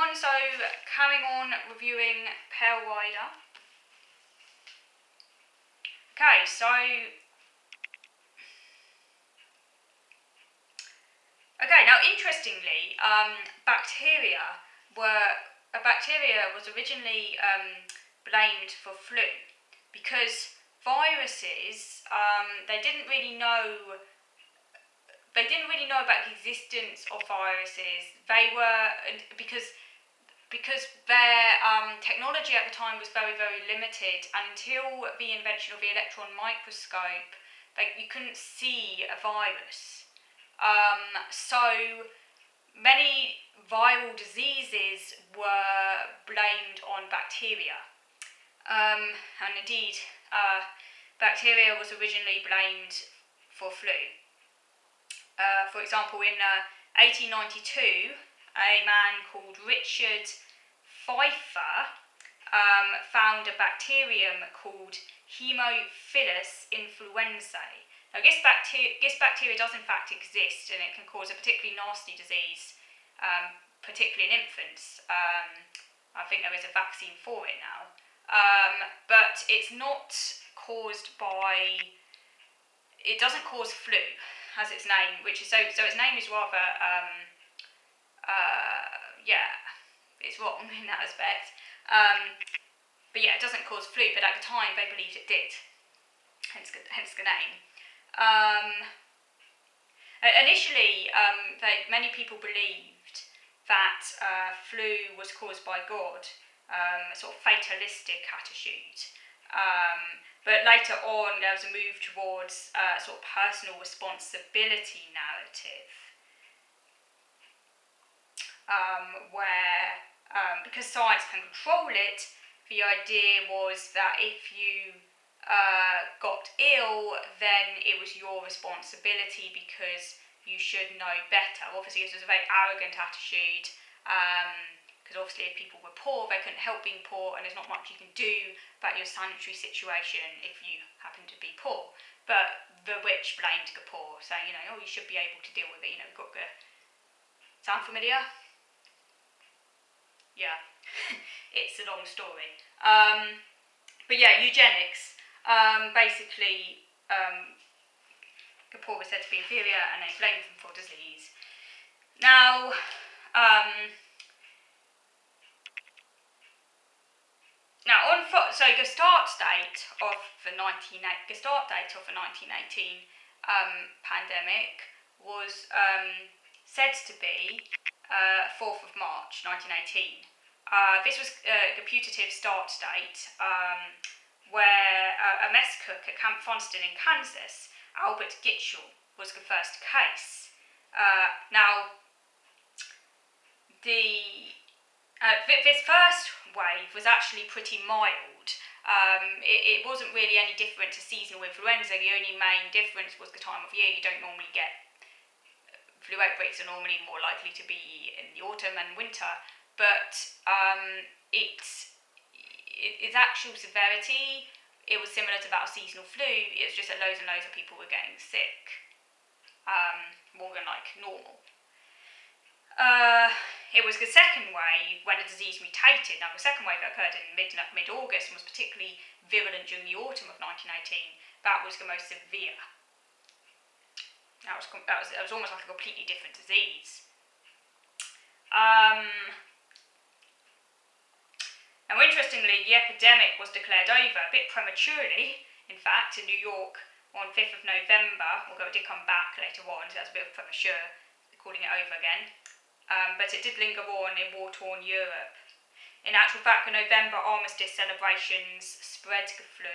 everyone, so carrying on reviewing Pale Rider. Okay, so now interestingly, bacteria was originally blamed for flu because viruses they didn't really know about the existence of viruses. They were because their technology at the time was very, very limited, and until the invention of the electron microscope, you couldn't see a virus. So many viral diseases were blamed on bacteria, and indeed, bacteria was originally blamed for flu. For example, in 1892, a man called Richard Pfeiffer found a bacterium called Haemophilus influenzae. Now, this bacteria does in fact exist, and it can cause a particularly nasty disease, particularly in infants. I think there is a vaccine for it now, but it's not caused by. It doesn't cause flu, has its name, which is so its name is rather it's wrong in that aspect. But yeah, it doesn't cause flu, but at the time they believed it did, hence the name. Initially, many people believed that flu was caused by God, a sort of fatalistic attitude. But later on, there was a move towards a sort of personal responsibility narrative, where, because science can control it, the idea was that if you got ill, then it was your responsibility because you should know better. Obviously, this was a very arrogant attitude, because obviously if people were poor, they couldn't help being poor, and there's not much you can do about your sanitary situation if you happen to be poor. But the rich blamed the poor, saying, you should be able to deal with it, got the... Sound familiar? Yeah, it's a long story. But yeah, eugenics, basically, the poor were said to be inferior, and they blamed them for disease. Now, so the start date of the 1918 pandemic was said to be 4th of March 1918. This was the putative start date, where a mess cook at Camp Funston in Kansas, Albert Gitchell, was the first case. This first wave was actually pretty mild. It wasn't really any different to seasonal influenza. The only main difference was the time of year. You don't normally get flu outbreaks are normally more likely to be in the autumn and winter, but its actual severity, it was similar to that of seasonal flu. It was just that loads and loads of people were getting sick, more than like normal. It was the second wave when the disease mutated. Now, the second wave occurred in mid-August and was particularly virulent during the autumn of 1918. That was the most severe. That was almost like a completely different disease. Now, interestingly, the epidemic was declared over a bit prematurely, in fact, in New York on 5th of November, although it did come back later on, so that's a bit premature, calling it over again. But it did linger on in war-torn Europe. In actual fact, the November armistice celebrations spread the flu.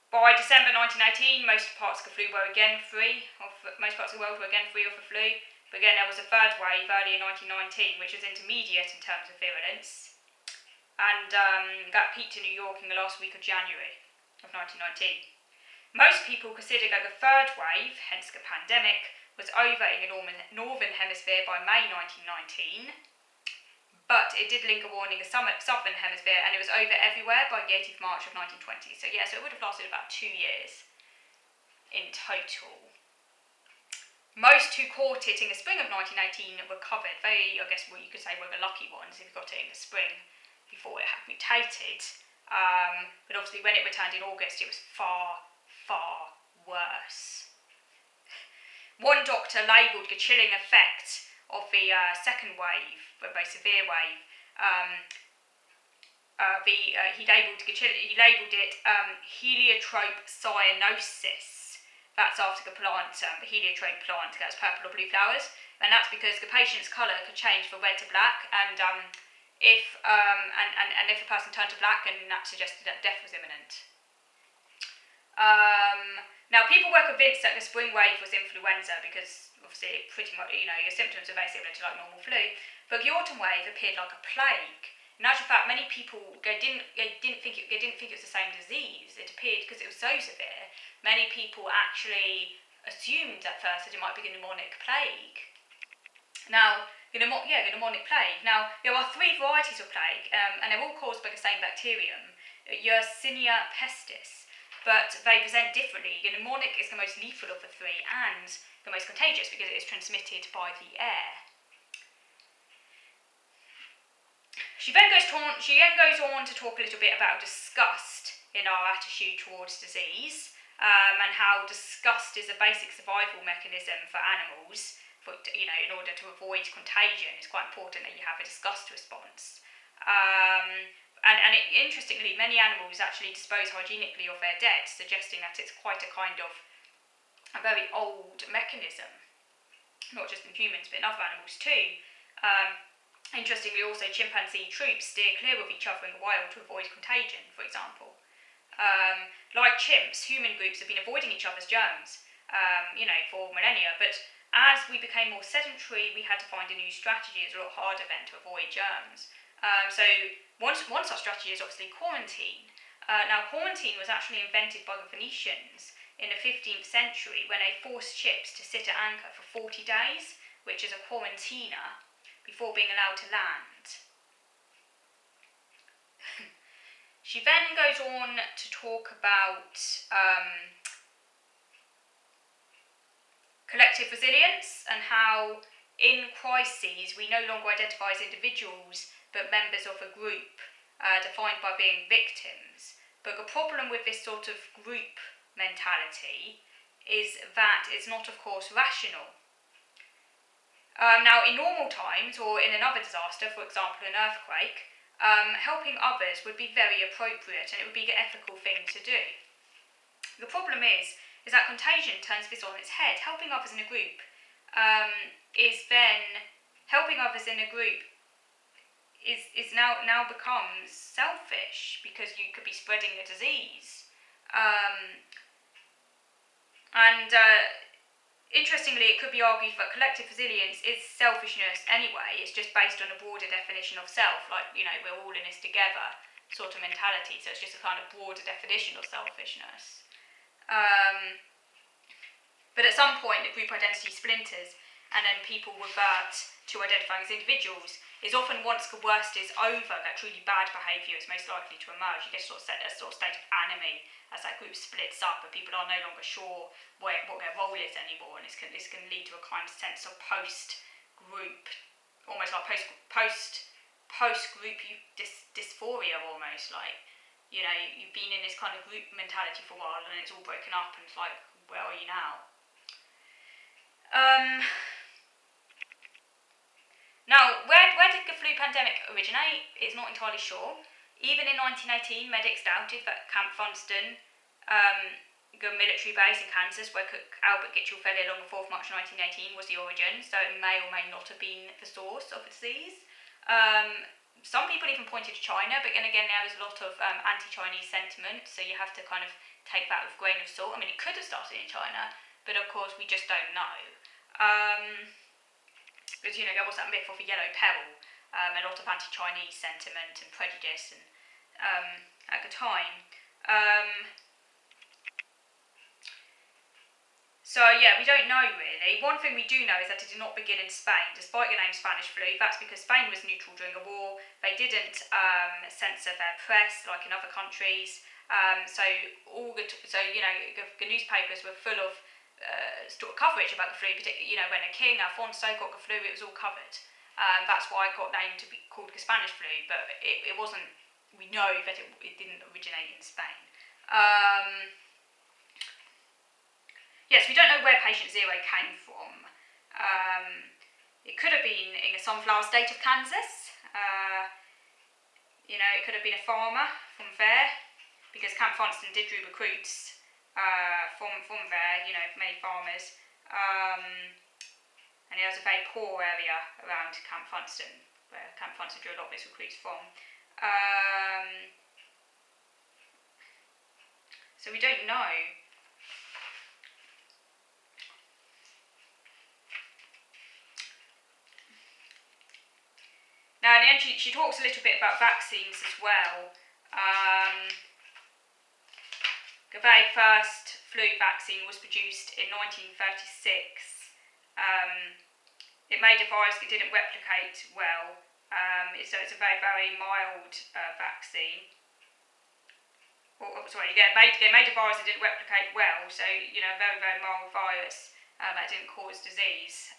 By December 1918, most parts of the world were again free of the flu. But again, there was a third wave early in 1919, which was intermediate in terms of virulence, and that peaked in New York in the last week of January of 1919. Most people consider that the third wave, hence the pandemic, was over in the northern hemisphere by May 1919, but it did linger on in the southern hemisphere, and it was over everywhere by the 18th March of 1920. So yeah, so it would have lasted about 2 years in total. Most who caught it in the spring of 1918 recovered. They, I guess what you could say, were the lucky ones if you got it in the spring before it had mutated. But obviously when it returned in August, it was far, far worse. One doctor labelled the chilling effect of the second wave, a very severe wave. He labelled it Heliotrope Cyanosis. That's after the plant, the heliotrope plant that has purple or blue flowers, and that's because the patient's colour could change from red to black, and if the person turned to black, and that suggested that death was imminent. Now, people were convinced that the spring wave was influenza because obviously it pretty much, your symptoms are very similar to like normal flu. But the autumn wave appeared like a plague. In actual fact, many people didn't think it was the same disease. It appeared because it was so severe. Many people actually assumed at first that it might be the pneumonic plague. Now, the pneumonic plague. Now, there are 3 varieties of plague, and they're all caused by the same bacterium, Yersinia pestis. But they present differently. The pneumonic is the most lethal of the 3 and the most contagious because it is transmitted by the air. She then goes on to talk a little bit about disgust in our attitude towards disease, and how disgust is a basic survival mechanism for animals. In order to avoid contagion, it's quite important that you have a disgust response. Interestingly, many animals actually dispose hygienically of their dead, suggesting that it's quite a very old mechanism, not just in humans but in other animals too. Interestingly, also chimpanzee troops steer clear of each other in the wild to avoid contagion, for example. Like chimps, human groups have been avoiding each other's germs, for millennia, but as we became more sedentary, we had to find a new strategy. It's a lot harder then to avoid germs. So one such strategy is obviously quarantine. Now, quarantine was actually invented by the Phoenicians in the 15th century when they forced ships to sit at anchor for 40 days, which is a quarantina, before being allowed to land. She then goes on to talk about collective resilience and how in crises we no longer identify as individuals but members of a group defined by being victims. But the problem with this sort of group mentality is that it's not, of course, rational. Now, in normal times or in another disaster, for example an earthquake, helping others would be very appropriate and it would be the ethical thing to do. The problem is that contagion turns this on its head. Helping others in a group is now becomes selfish because you could be spreading the disease. Interestingly, it could be argued that collective resilience is selfishness anyway. It's just based on a broader definition of self, like, we're all in this together sort of mentality. So it's just a kind of broader definition of selfishness. But at some point, the group identity splinters, and then people revert to identifying as individuals. It's often once the worst is over that truly bad behaviour is most likely to emerge. You get a sort of state of anarchy as that group splits up, and people are no longer sure what their role is anymore, and this can lead to a kind of sense of post-group, almost like post-group dysphoria, almost like, you've been in this kind of group mentality for a while, and it's all broken up, and it's like, where are you now? Now, where did the flu pandemic originate? It's not entirely sure. Even in 1918, medics doubted that Camp Funston, the military base in Kansas, where Albert Gitchell fell ill on the 4th of March 1918, was the origin, so it may or may not have been the source of the disease. Some people even pointed to China, but then again, there is a lot of anti-Chinese sentiment, so you have to kind of take that with a grain of salt. I mean, it could have started in China, but of course, we just don't know. Because, there was that myth of a yellow peril, a lot of anti-Chinese sentiment and prejudice and, at the time. So, we don't know really. One thing we do know is that it did not begin in Spain, despite the name Spanish flu. That's because Spain was neutral during the war. They didn't censor their press like in other countries. The newspapers were full of sort of coverage about the flu, particularly, you know, when a king, Alfonso got the flu, it was all covered. That's why it got named to be called the Spanish flu, but it wasn't, we know that it didn't originate in Spain. Yes, we don't know where patient 0 came from. It could have been in a sunflower state of Kansas. You know, it could have been a farmer from there, because Camp Funston did do recruits from there, you know, many farmers. And it was a very poor area around Camp Funston, where Camp Funston drew a lot of its recruits from. So we don't know. Now, in the end, she talks a little bit about vaccines as well. The very first flu vaccine was produced in 1936. It made a virus that didn't replicate well, so it's a very, very mild vaccine. They made a virus that didn't replicate well, so, you know, a very, very mild virus that didn't cause disease.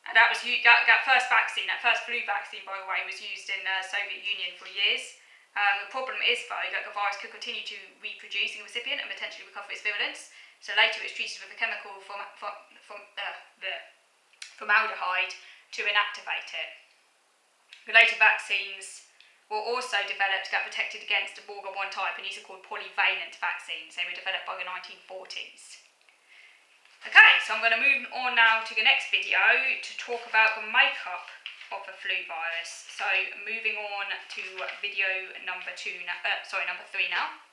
And that first vaccine, that first flu vaccine, by the way, was used in the Soviet Union for years. The problem is, though, that the virus could continue to reproduce in the recipient and potentially recover its virulence. So later it was treated with a chemical formaldehyde to inactivate it. The later vaccines were also developed that protected against the Morgan 1 type, and these are called polyvalent vaccines. They were developed by the 1940s. Okay, so I'm going to move on now to the next video to talk about the makeup of the flu virus. So moving on to video number 3 now.